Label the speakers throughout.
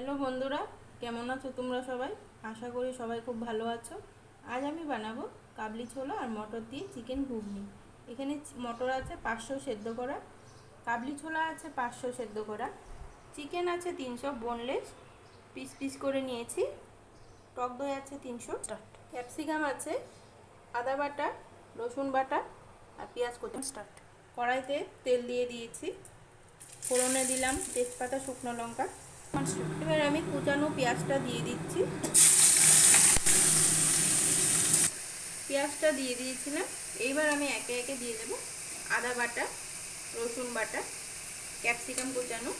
Speaker 1: Hello বন্ধুরা, কেমন আছো তোমরা সবাই? আশা করি সবাই খুব ভালো আছো। আজ আমি বানাবো কাবলি ছোলা আর মটর দিয়ে চিকেন ঘুগনি। এখানে মটর আছে 500 সেদ্ধ করা, কাবলি ছোলা আছে 500 সেদ্ধ করা, চিকেন আছে 300 বোনলেস পিস পিস করে নিয়েছি, টক দই আছে 300, ক্যাপসিকাম আছে, আদা বাটা, রসুন বাটা আর পেঁয়াজ কুচি। কড়াইতে তেল দিয়ে দিয়েছি, ফোড়নে দিলাম তেজপাতা, শুকনো লঙ্কা। এবার আমি কুচানো পেঁয়াজটা দিয়ে দিচ্ছি। পেঁয়াজটা দিয়ে দিয়েছিলাম, এইবার আমি একে একে দিয়ে দেব আদা বাটা, রসুন বাটা, ক্যাপসিকাম কুচানো।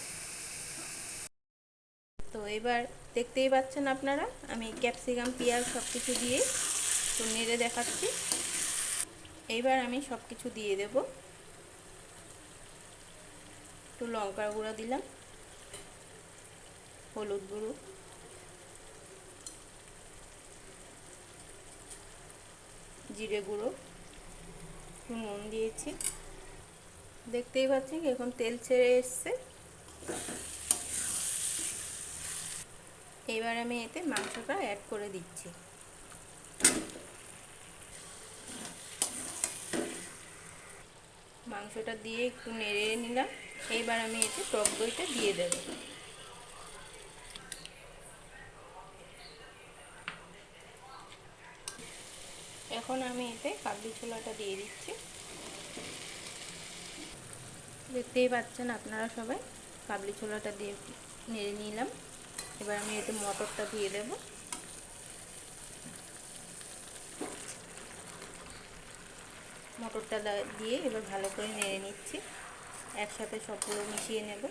Speaker 1: তো এবার দেখতেই পাচ্ছেন আপনারা, আমি ক্যাপসিকাম পেঁয়াজ সব কিছু দিয়ে একটু নেড়ে দেখাচ্ছি। এইবার আমি সব কিছু দিয়ে দেব। একটু লঙ্কার গুঁড়া দিলাম, হলুদ গুঁড়ো, জিরে গুঁড়ো, একটু নুন দিয়েছি। দেখতেই পাচ্ছি এখন তেল ছেড়ে এসছে। এবার আমি এতে মাংসটা অ্যাড করে দিচ্ছি। মাংসটা দিয়ে একটু নেড়ে নিলাম। এইবার আমি এতে টক দইটা দিয়ে দেব। এখন আমি এতে কাবলি ছোলাটা দিয়ে দিচ্ছি। দেখতেই পাচ্ছেন আপনারা সবাই, কাবলি ছোলাটা দিয়ে নেড়ে নিলাম। এবার আমি এতে মটরটা দিয়ে দেব। মটরটা দিয়ে এবার ভালো করে নেড়ে নিচ্ছি, একসাথে সবগুলো মিশিয়ে নেব।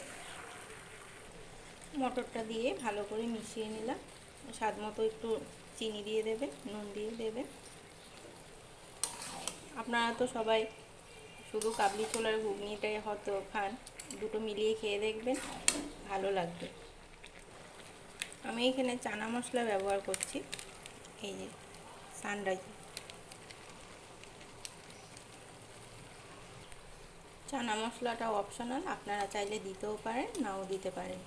Speaker 1: মটরটা দিয়ে ভালো করে মিশিয়ে নিলাম। স্বাদ মতো একটু চিনি দিয়ে দেবেন, নুন দিয়ে দেবেন। আপনারা তো সবাই শুধু কাবলি ছোলার ঘুগনিটাই হয়তো খান, দুটো মিলিয়ে খেয়ে দেখবেন, ভালো লাগবে। আমি এখানে চানা মশলা ব্যবহার করছি, এই যে সানরাইজ। চানা মশলাটা অপশনাল, আপনারা চাইলে দিতেও পারেন, নাও দিতে পারেন।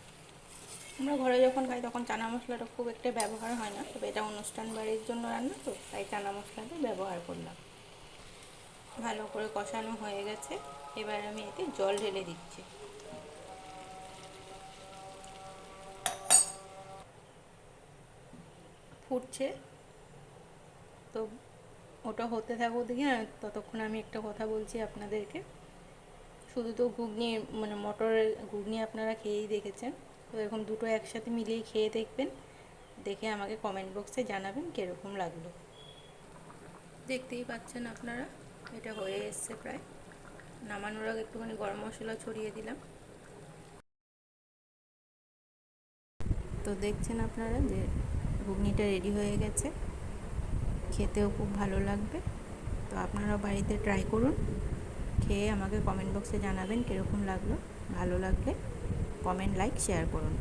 Speaker 1: আমরা ঘরে যখন খাই তখন চানা মশলাটা খুব একটা ব্যবহার হয় না, তবে এটা অনুষ্ঠান বাড়ির জন্য রান্না তো, তাই চানা মশলাটা ব্যবহার করলাম। ভালো করে কষানো হয়ে গেছে, এবার আমি এতে জল ঢেলে দিচ্ছি। ফুটছে তো, ওটা হতে থাকুক, দেখি না, ততক্ষণ আমি একটা কথা বলছি আপনাদেরকে। শুধু তো ঘুগনি মানে মটরের ঘুগনি আপনারা খেয়েই দেখেছেন, তো এখন দুটো একসাথে মিলিয়ে খেয়ে দেখবেন, দেখে আমাকে কমেন্ট বক্সে জানাবেন কীরকম লাগলো। দেখতেই পাচ্ছেন আপনারা, এটা হয়ে এসছে প্রায়। নামানোর আগে একটুখানি গরম মশলা ছড়িয়ে দিলাম। তো দেখছেন আপনারা যে ঘুগনিটা রেডি হয়ে গেছে, খেতেও খুব ভালো লাগবে। তো আপনারাও বাড়িতে ট্রাই করুন, খেয়ে আমাকে কমেন্ট বক্সে জানাবেন কীরকম লাগলো। ভালো লাগলে কমেন্ট, লাইক, শেয়ার করুন।